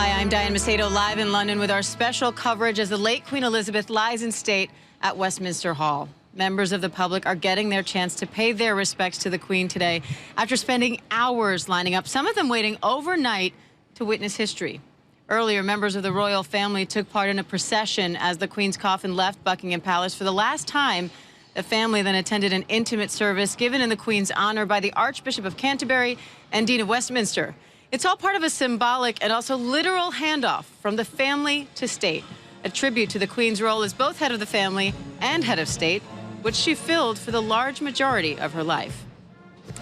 Hi, I'm Diane Macedo, live in London with our special coverage as the late Queen Elizabeth lies in state at Westminster Hall. Members of the public are getting their chance to pay their respects to the Queen today after spending hours lining up, some of them waiting overnight to witness history. Earlier, members of the royal family took part in a procession as the Queen's coffin left Buckingham Palace for the last time. The family then attended an intimate service given in the Queen's honor by the Archbishop of Canterbury and Dean of Westminster. It's all part of a symbolic and also literal handoff from the family to state, a tribute to the Queen's role as both head of the family and head of state, which she filled for the large majority of her life.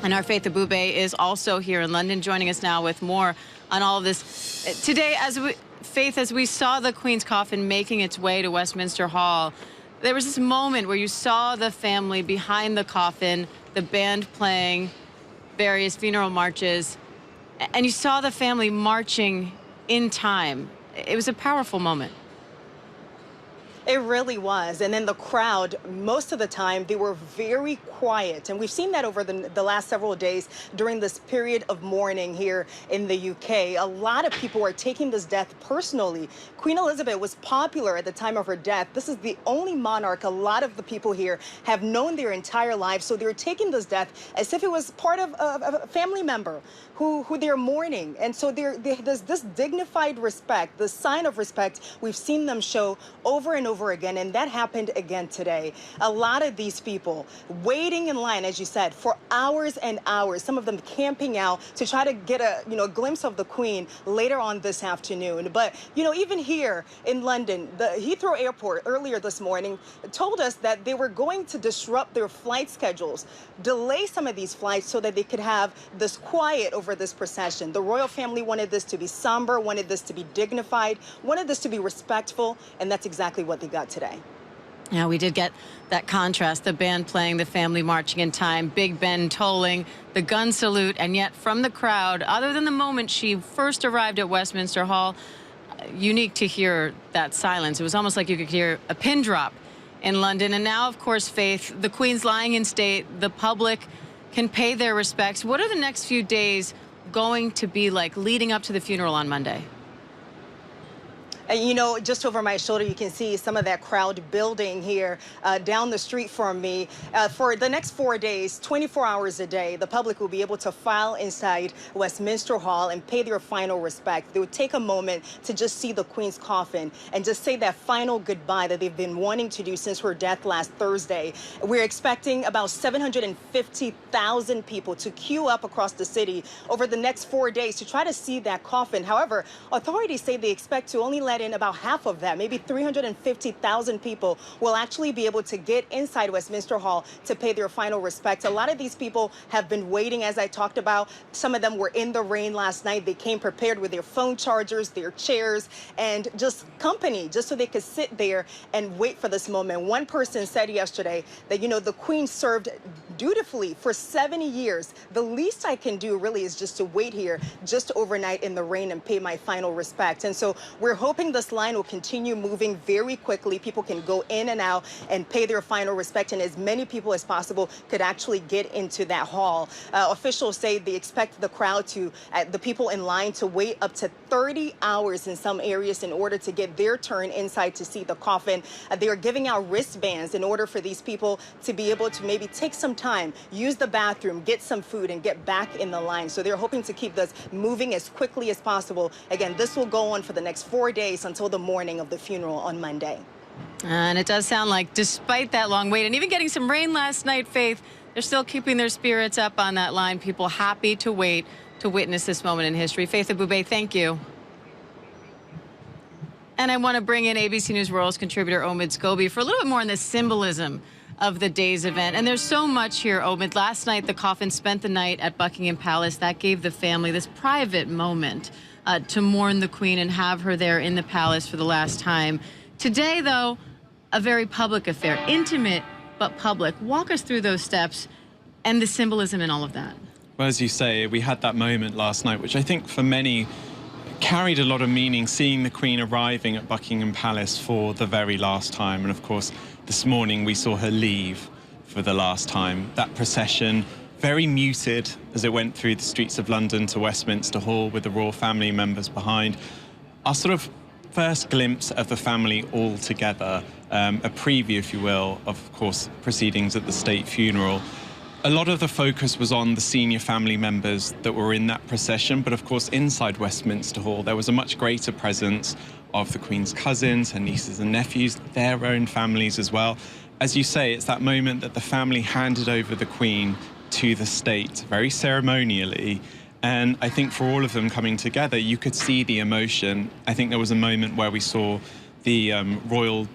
And our Faith Abube is also here in London, joining us now with more on all of this. Today, as we saw the Queen's coffin making its way to Westminster Hall, there was this moment where you saw the family behind the coffin, the band playing various funeral marches, and you saw the family marching in time. It was a powerful moment. It really was. And then the crowd, most of the time, they were very quiet. And we've seen that over the last several days during this period of mourning here in the UK. A lot of people are taking this death personally. Queen Elizabeth was popular at the time of her death. This is the only monarch a lot of the people here have known their entire lives. So they're taking this death as if it was part of a family member who they're mourning. And so there's this dignified respect, the sign of respect we've seen them show over and over again, and that happened again today. A lot of these people waiting in line, as you said, for hours and hours, some of them camping out to try to get a glimpse of the Queen later on this afternoon. But even here in London, the Heathrow Airport earlier this morning told us that they were going to disrupt their flight schedules, delay some of these flights so that they could have this quiet over this procession. The royal family wanted this to be somber, wanted this to be dignified, wanted this to be respectful, and that's exactly what they got today. Yeah, we did get that contrast, the band playing, the family marching in time, Big Ben tolling, the gun salute, and yet from the crowd, other than the moment she first arrived at Westminster Hall, unique to hear that silence. It was almost like you could hear a pin drop in London. And now, of course, Faith, the Queen's lying in state, the public can pay their respects. What are the next few days going to be like leading up to the funeral on Monday? And just over my shoulder, you can see some of that crowd building here down the street from me. For the next 4 days, 24 hours a day, the public will be able to file inside Westminster Hall and pay their final respect. They would take a moment to just see the Queen's coffin and just say that final goodbye that they've been wanting to do since her death last Thursday. We're expecting about 750,000 people to queue up across the city over the next 4 days to try to see that coffin. However, authorities say they expect to only let in about half of that, maybe 350,000 people will actually be able to get inside Westminster Hall to pay their final respects. A lot of these people have been waiting, as I talked about. Some of them were in the rain last night. They came prepared with their phone chargers, their chairs, and just company, just so they could sit there and wait for this moment. One person said yesterday that, the Queen served dutifully for 70 years. The least I can do really is just to wait here just overnight in the rain and pay my final respect. And so we're hoping this line will continue moving very quickly. People can go in and out and pay their final respect, and as many people as possible could actually get into that hall. Officials say they expect the crowd the people in line to wait up to 30 hours in some areas in order to get their turn inside to see the coffin. They are giving out wristbands in order for these people to be able to maybe take some time, use the bathroom, get some food, and get back in the line. So they're hoping to keep this moving as quickly as possible. Again, this will go on for the next 4 days until the morning of the funeral on Monday. And it does sound like, despite that long wait and even getting some rain last night, Faith, they're still keeping their spirits up on that line. People happy to wait to witness this moment in history. Faith Abube, thank you. And I want to bring in ABC News Royals contributor Omid Scobie for a little bit more on the symbolism of the day's event. And there's so much here, Omid. Last night, the coffin spent the night at Buckingham Palace. That gave the family this private moment to mourn the Queen and have her there in the palace for the last time. Today, though, a very public affair, intimate but public. Walk us through those steps and the symbolism in all of that. Well, as you say, we had that moment last night, which I think for many carried a lot of meaning, seeing the Queen arriving at Buckingham Palace for the very last time. And of course, this morning we saw her leave for the last time. That procession, very muted as it went through the streets of London to Westminster Hall with the royal family members behind. our sort of first glimpse of the family all together, a preview, if you will, of course, proceedings at the state funeral. A lot of the focus was on the senior family members that were in that procession, but of course inside Westminster Hall there was a much greater presence of the Queen's cousins, her nieces and nephews, their own families as well. As you say, it's that moment that the family handed over the Queen to the state very ceremonially. And I think for all of them coming together, you could see the emotion. I think there was a moment where we saw the royal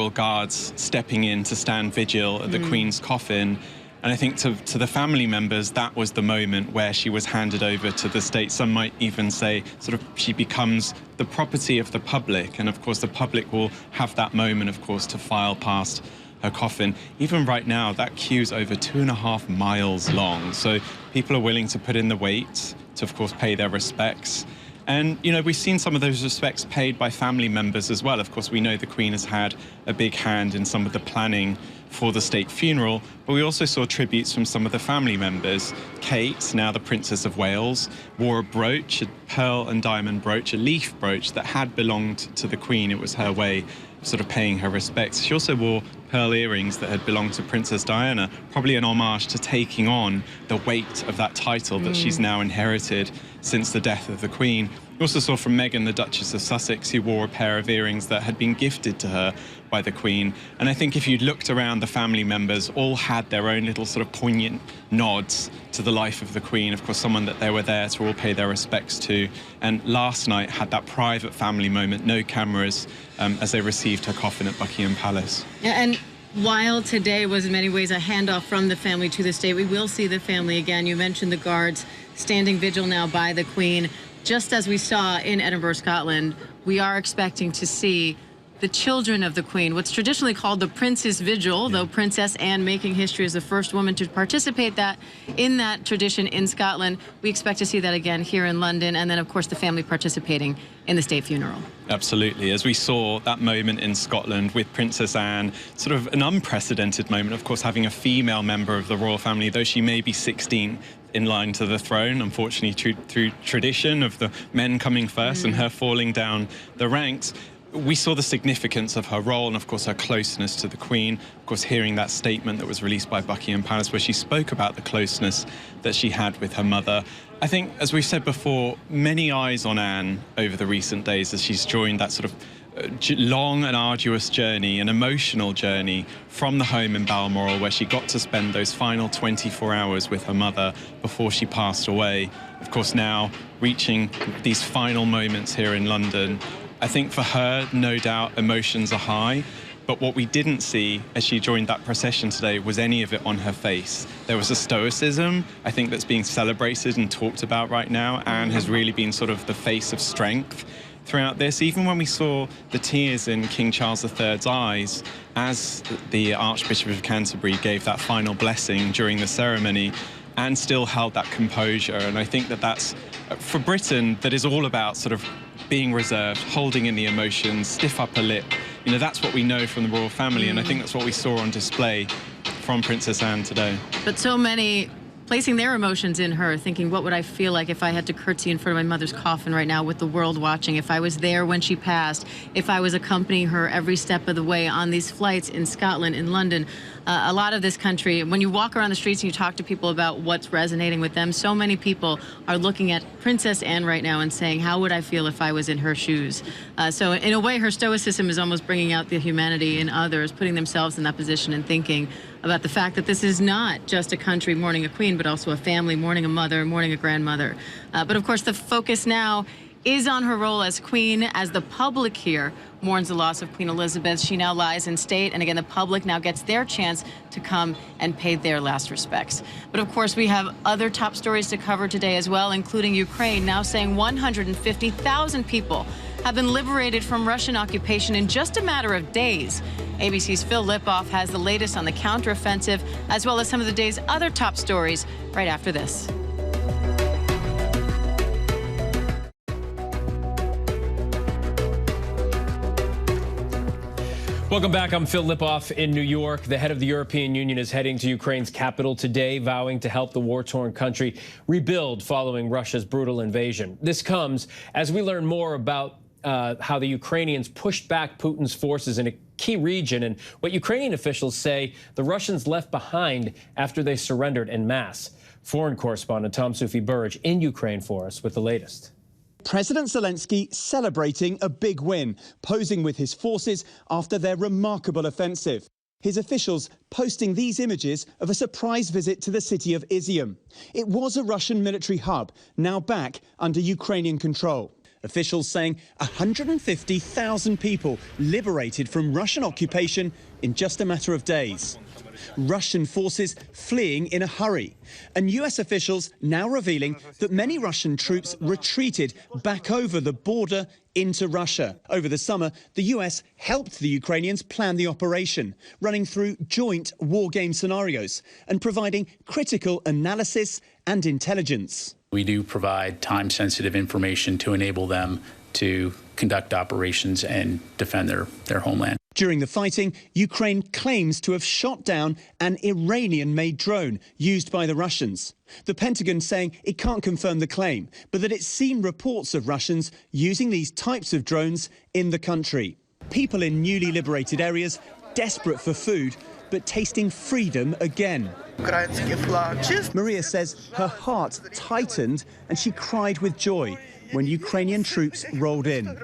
guards stepping in to stand vigil at the Queen's coffin. And I think to the family members, that was the moment where she was handed over to the state. Some might even say sort of she becomes the property of the public. And of course, the public will have that moment, of course, to file past her coffin. Even right now, that queue's over 2.5 miles long. So people are willing to put in the wait to, of course, pay their respects. And, you know, we've seen some of those respects paid by family members as well. Of course, we know the Queen has had a big hand in some of the planning for the state funeral, but we also saw tributes from some of the family members. Kate, now the Princess of Wales, wore a brooch, a pearl and diamond brooch, a leaf brooch that had belonged to the Queen. It was her way of sort of paying her respects. She also wore pearl earrings that had belonged to Princess Diana, probably an homage to taking on the weight of that title that she's now inherited since the death of the Queen. We also saw from Meghan, the Duchess of Sussex, who wore a pair of earrings that had been gifted to her by the Queen. And I think if you looked around, the family members all had their own little sort of poignant nods to the life of the Queen. Of course, someone that they were there to all pay their respects to. And last night had that private family moment, no cameras, as they received her coffin at Buckingham Palace. Yeah, and while today was in many ways a handoff from the family to the state, we will see the family again. You mentioned the guards standing vigil now by the Queen. Just as we saw in Edinburgh, Scotland, we are expecting to see the children of the Queen, what's traditionally called the Prince's Vigil, though Princess Anne making history as the first woman to participate in that tradition in Scotland. We expect to see that again here in London, and then, of course, the family participating in the state funeral. Absolutely. As we saw that moment in Scotland with Princess Anne, sort of an unprecedented moment, of course, having a female member of the royal family, though she may be 16 in line to the throne, unfortunately through tradition of the men coming first and her falling down the ranks. We saw the significance of her role and, of course, her closeness to the Queen. Of course, hearing that statement that was released by Buckingham Palace where she spoke about the closeness that she had with her mother. I think, as we've said before, many eyes on Anne over the recent days as she's joined that sort of long and arduous journey, an emotional journey from the home in Balmoral where she got to spend those final 24 hours with her mother before she passed away. Of course, now reaching these final moments here in London. I think for her, no doubt, emotions are high. But what we didn't see as she joined that procession today was any of it on her face. There was a stoicism, I think, that's being celebrated and talked about right now. Anne has really been sort of the face of strength throughout this. Even when we saw the tears in King Charles III's eyes as the Archbishop of Canterbury gave that final blessing during the ceremony, Anne still held that composure. And I think that that's, for Britain, that is all about sort of being reserved, holding in the emotions, stiff upper lip. You know, that's what we know from the royal family, and I think that's what we saw on display from Princess Anne today. But so many placing their emotions in her, thinking, what would I feel like if I had to curtsy in front of my mother's coffin right now with the world watching, if I was there when she passed, if I was accompanying her every step of the way on these flights in Scotland, in London. A lot of this country, when you walk around the streets and you talk to people about what's resonating with them, so many people are looking at Princess Anne right now and saying, how would I feel if I was in her shoes? So in a way, her stoicism is almost bringing out the humanity in others, putting themselves in that position and thinking about the fact that this is not just a country mourning a queen, but also a family mourning a mother, mourning a grandmother. But of course, the focus now is on her role as queen, as the public here mourns the loss of Queen Elizabeth. She now lies in state, and again, the public now gets their chance to come and pay their last respects. But of course, we have other top stories to cover today as well, including Ukraine now saying 150,000 people have been liberated from Russian occupation in just a matter of days. ABC's Phil Lipoff has the latest on the counteroffensive, as well as some of the day's other top stories right after this. Welcome back. I'm Phil Lipoff in New York. The head of the European Union is heading to Ukraine's capital today, vowing to help the war-torn country rebuild following Russia's brutal invasion. This comes as we learn more about how the Ukrainians pushed back Putin's forces in a key region and what Ukrainian officials say the Russians left behind after they surrendered en masse. Foreign correspondent Tom Sufi-Burge in Ukraine for us with the latest. President Zelensky celebrating a big win, posing with his forces after their remarkable offensive. His officials posting these images of a surprise visit to the city of Izium. It was a Russian military hub, now back under Ukrainian control. Officials saying 150,000 people liberated from Russian occupation in just a matter of days. Russian forces fleeing in a hurry. And US officials now revealing that many Russian troops retreated back over the border into Russia. Over the summer, the US helped the Ukrainians plan the operation, running through joint war game scenarios and providing critical analysis and intelligence. We do provide time-sensitive information to enable them to conduct operations and defend their homeland. During the fighting, Ukraine claims to have shot down an Iranian-made drone used by the Russians. The Pentagon saying it can't confirm the claim, but that it's seen reports of Russians using these types of drones in the country. People in newly liberated areas desperate for food, but tasting freedom again. Maria says her heart tightened and she cried with joy when Ukrainian troops rolled in.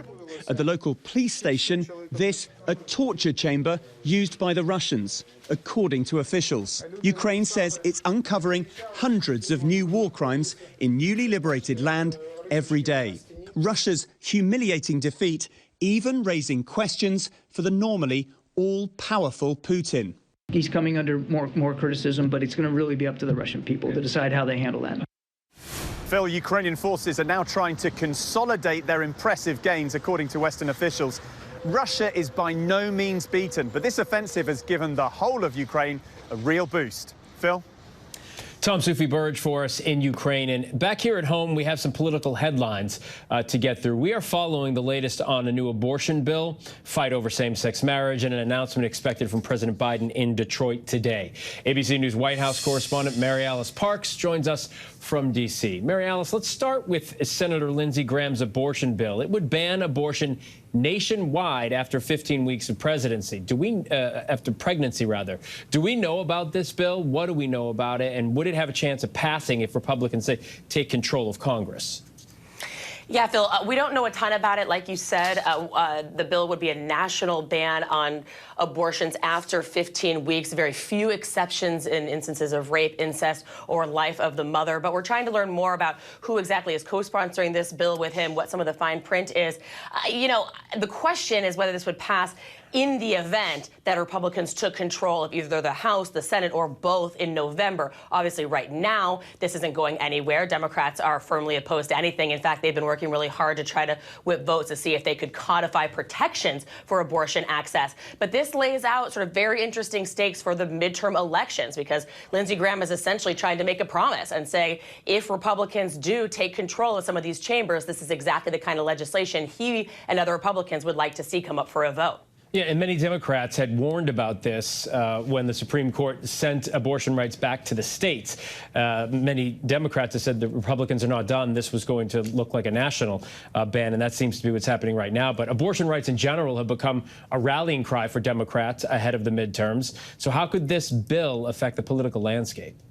At the local police station, this a torture chamber used by the Russians, according to officials. Ukraine says it's uncovering hundreds of new war crimes in newly liberated land every day. Russia's humiliating defeat even raising questions for the normally all-powerful Putin. He's coming under more criticism, but it's going to really be up to the Russian people to decide how they handle that. Phil, Ukrainian forces are now trying to consolidate their impressive gains, according to Western officials. Russia is by no means beaten, but this offensive has given the whole of Ukraine a real boost. Phil? Tom Sufi-Burge for us in Ukraine. And back here at home, we have some political headlines to get through. We are following the latest on a new abortion bill, fight over same-sex marriage, and an announcement expected from President Biden in Detroit today. ABC News White House correspondent Mary Alice Parks joins us from D.C. Mary Alice, let's start with Senator Lindsey Graham's abortion bill. It would ban abortion nationwide after 15 weeks of presidency. After pregnancy, rather. Do we know about this bill? What do we know about it? And would it have a chance of passing if Republicans say take control of Congress? Yeah, Phil, we don't know a ton about it. Like you said, the bill would be a national ban on abortions after 15 weeks. Very few exceptions in instances of rape, incest, or life of the mother. But we're trying to learn more about who exactly is co-sponsoring this bill with him, what some of the fine print is. The question is whether this would pass in the event that Republicans took control of either the House, the Senate, or both in November. Obviously, right now, this isn't going anywhere. Democrats are firmly opposed to anything. In fact, they've been working really hard to try to whip votes to see if they could codify protections for abortion access. But this lays out sort of very interesting stakes for the midterm elections, because Lindsey Graham is essentially trying to make a promise and say, if Republicans do take control of some of these chambers, this is exactly the kind of legislation he and other Republicans would like to see come up for a vote. Yeah, and many Democrats had warned about this when the Supreme Court sent abortion rights back to the states. Many Democrats have said the Republicans are not done. This was going to look like a national ban, and that seems to be what's happening right now. But abortion rights in general have become a rallying cry for Democrats ahead of the midterms. So how could this bill affect the political landscape?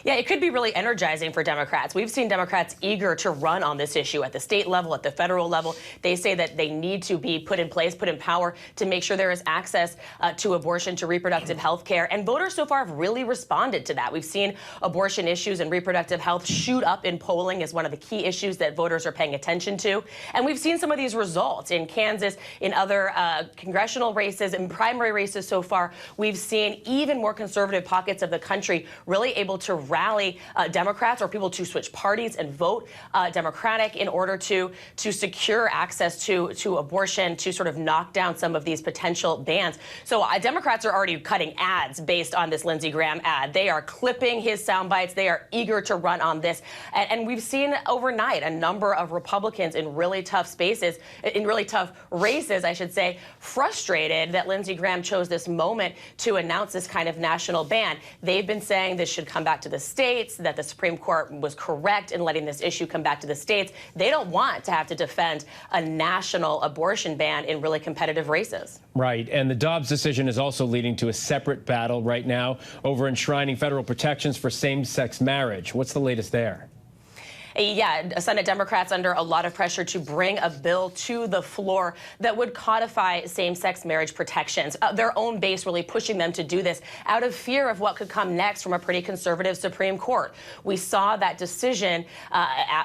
Yeah, it could be really energizing for Democrats. We've seen Democrats eager to run on this issue at the state level, at the federal level. They say that they need to be put in place, put in power to make sure there is access to abortion, to reproductive health care. And voters so far have really responded to that. We've seen abortion issues and reproductive health shoot up in polling as one of the key issues that voters are paying attention to. And we've seen some of these results in Kansas, in other congressional races, in primary races so far. We've seen even more conservative pockets of the country really able to rally Democrats or people to switch parties and vote Democratic in order to secure access to abortion, to sort of knock down some of these potential bans. So Democrats are already cutting ads based on this Lindsey Graham ad. They are clipping his sound bites. They are eager to run on this. And we've seen overnight a number of Republicans in really tough spaces, in really tough races, I should say, frustrated that Lindsey Graham chose this moment to announce this kind of national ban. They've been saying this should come back to the states, that the Supreme Court was correct in letting this issue come back to the states. They don't want to have to defend a national abortion ban in really competitive races. Right. And the Dobbs decision is also leading to a separate battle right now over enshrining federal protections for same-sex marriage. What's the latest there? Yeah, Senate Democrats under a lot of pressure to bring a bill to the floor that would codify same-sex marriage protections. Their own base really pushing them to do this out of fear of what could come next from a pretty conservative Supreme Court. We saw that decision,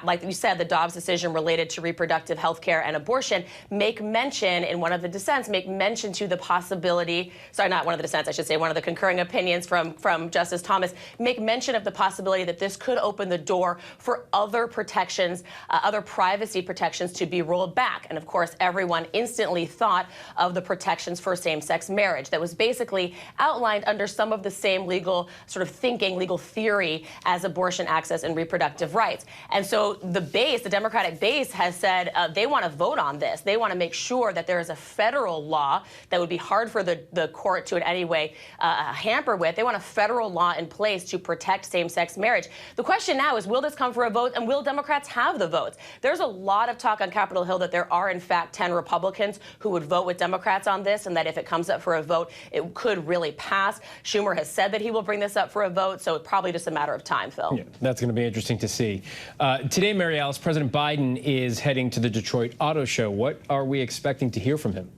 like you said, the Dobbs decision related to reproductive health care and abortion, make mention in one of the dissents, make mention to the possibility, sorry, not one of the dissents, I should say, one of the concurring opinions from Justice Thomas, make mention of the possibility that this could open the door for other protections, other privacy protections to be rolled back. And of course, everyone instantly thought of the protections for same-sex marriage that was basically outlined under some of the same legal sort of thinking, legal theory as abortion access and reproductive rights. And so the base, the Democratic base, has said they want to vote on this. They want to make sure that there is a federal law that would be hard for the court to in any way hamper with. They want a federal law in place to protect same-sex marriage. The question now is, will this come for a vote, and will Democrats have the votes? There's a lot of talk on Capitol Hill that there are, in fact, 10 Republicans who would vote with Democrats on this, and that if it comes up for a vote, it could really pass. Schumer has said that he will bring this up for a vote, so it's probably just a matter of time, Phil. Yeah, that's going to be interesting to see. Today, Mary Alice, President Biden is heading to the Detroit Auto Show. What are we expecting to hear from him?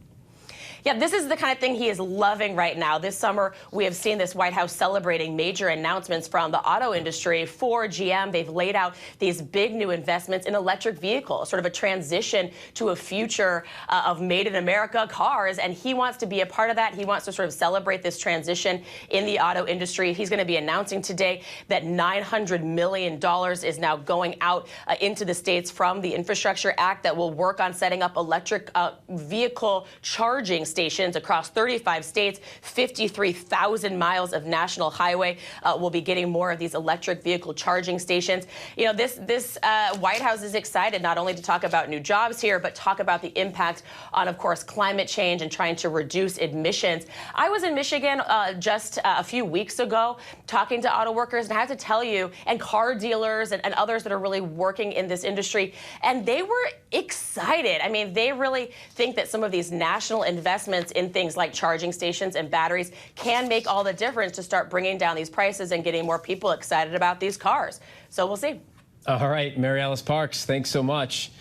Yeah, this is the kind of thing he is loving right now. This summer, we have seen this White House celebrating major announcements from the auto industry. For GM, they've laid out these big new investments in electric vehicles, sort of a transition to a future of made in America cars. And he wants to be a part of that. He wants to sort of celebrate this transition in the auto industry. He's going to be announcing today that $900 million is now going out into the states from the Infrastructure Act that will work on setting up electric vehicle charging stations across 35 states, 53,000 miles of national highway. Will be getting more of these electric vehicle charging stations. You know, this White House is excited not only to talk about new jobs here, but talk about the impact on, of course, climate change and trying to reduce emissions. I was in Michigan just a few weeks ago talking to auto workers, and I have to tell you, and car dealers and others that are really working in this industry, and they were excited. I mean, they really think that some of these national investments in things like charging stations and batteries can make all the difference to start bringing down these prices and getting more people excited about these cars. So we'll see. All right, Mary Alice Parks, thanks so much.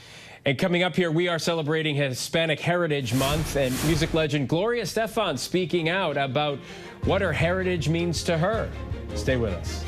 And coming up here, we are celebrating Hispanic Heritage Month, and music legend Gloria Estefan speaking out about what her heritage means to her. Stay with us.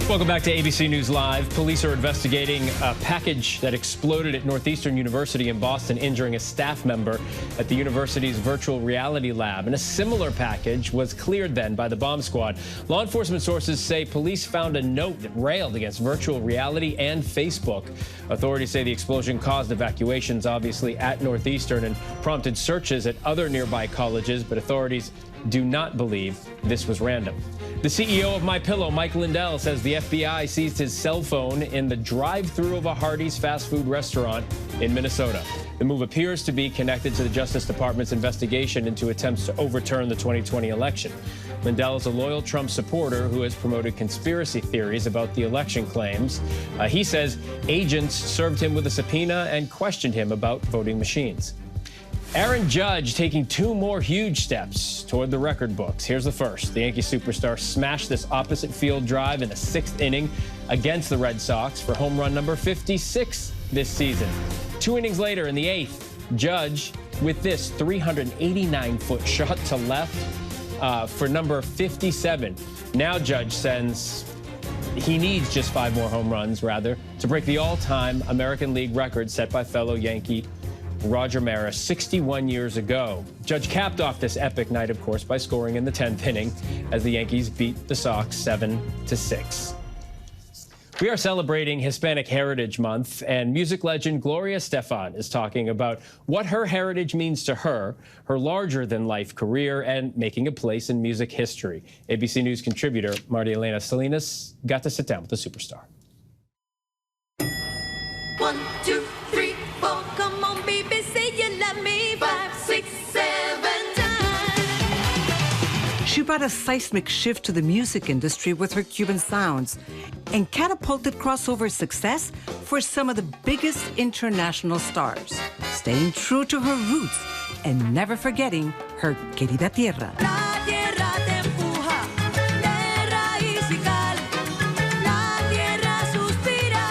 Welcome back to ABC News Live. Police are investigating a package that exploded at Northeastern University in Boston, injuring a staff member at the university's virtual reality lab. And a similar package was cleared then by the bomb squad. Law enforcement sources say police found a note that railed against virtual reality and Facebook. Authorities say the explosion caused evacuations, obviously, at Northeastern and prompted searches at other nearby colleges, but authorities do not believe this was random. The CEO of MyPillow, Mike Lindell, says the FBI seized his cell phone in the drive-thru of a Hardee's fast food restaurant in Minnesota. The move appears to be connected to the Justice Department's investigation into attempts to overturn the 2020 election. Lindell is a loyal Trump supporter who has promoted conspiracy theories about the election claims. He says agents served him with a subpoena and questioned him about voting machines. Aaron Judge taking two more huge steps toward the record books. Here's the first. The Yankee superstar smashed this opposite field drive in the 6th inning against the Red Sox for home run number 56 this season. 2 innings later in the 8th, Judge with this 389-foot shot to left for number 57. Now Judge he needs just 5 more home runs, rather, to break the all-time American League record set by fellow Yankee Roger Maris 61 years ago. Judge capped off this epic night, of course, by scoring in the 10th inning as the Yankees beat the Sox 7-6. We are celebrating Hispanic Heritage Month, and music legend Gloria Estefan is talking about what her heritage means to her, her larger-than-life career, and making a place in music history. ABC News contributor Maria Elena Salinas got to sit down with the superstar. 1, 2, 3, 4, come on, baby, say you love me. 5, 6, 7 times. She brought a seismic shift to the music industry with her Cuban sounds and catapulted crossover success for some of the biggest international stars, staying true to her roots and never forgetting her querida tierra. La tierra te empuja, de raíz y cal. La tierra suspira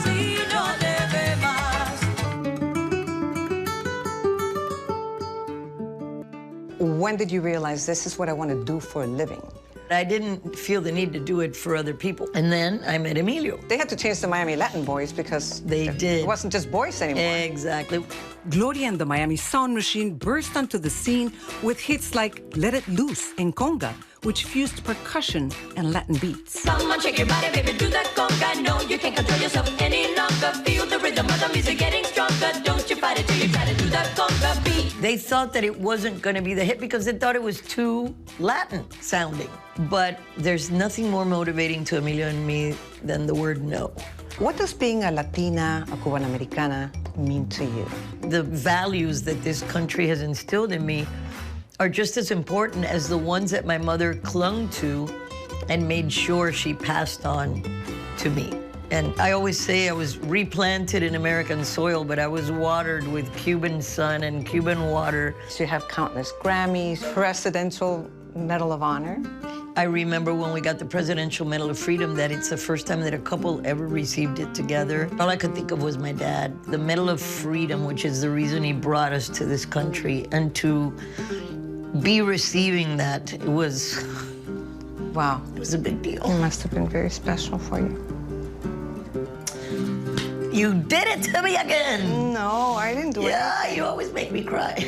si no te ve más. When did you realize this is what I want to do for a living? I didn't feel the need to do it for other people. And then I met Emilio. They had to change the Miami Latin boys because They did. It wasn't just boys anymore. Exactly. Gloria and the Miami Sound Machine burst onto the scene with hits like Let It Loose and Conga, which fused percussion and Latin beats. Come on, shake your body, baby, do that conga. No, you can't control yourself any longer. Feel the rhythm of the music getting stronger. Don't you fight it till you try to do that conga beat. They thought that it wasn't going to be the hit because they thought it was too Latin sounding. But there's nothing more motivating to Emilio and me than the word no. What does being a Latina, a Cuban Americana, mean to you? The values that this country has instilled in me are just as important as the ones that my mother clung to and made sure she passed on to me. And I always say I was replanted in American soil, but I was watered with Cuban sun and Cuban water. So you have countless Grammys, Presidential Medal of Honor. I remember when we got the Presidential Medal of Freedom that it's the first time that a couple ever received it together. All I could think of was my dad. The Medal of Freedom, which is the reason he brought us to this country, and to be receiving that, it was, wow, it was a big deal. It must have been very special for you. You did it to me again. No, I didn't do it. Yeah, you always make me cry.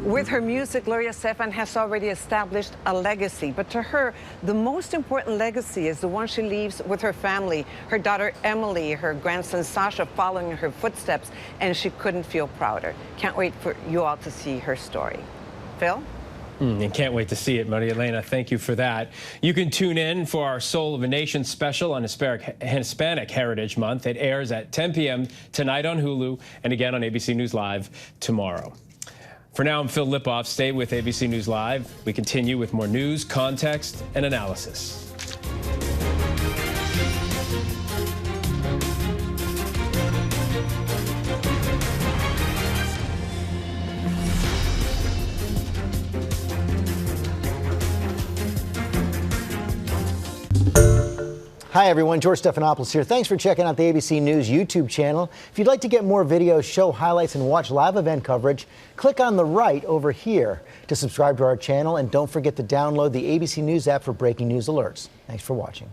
With her music, Gloria Estefan has already established a legacy. But to her, the most important legacy is the one she leaves with her family, her daughter Emily, her grandson Sasha following in her footsteps, and she couldn't feel prouder. Can't wait for you all to see her story. Phil? And can't wait to see it, Maria Elena. Thank you for that. You can tune in for our Soul of a Nation special on Hispanic Heritage Month. It airs at 10 p.m. tonight on Hulu and again on ABC News Live tomorrow. For now, I'm Phil Lipoff. Stay with ABC News Live. We continue with more news, context, and analysis. Hi everyone, George Stephanopoulos here. Thanks for checking out the ABC News YouTube channel. If you'd like to get more videos, show highlights, and watch live event coverage, click on the right over here to subscribe to our channel, and don't forget to download the ABC News app for breaking news alerts. Thanks for watching.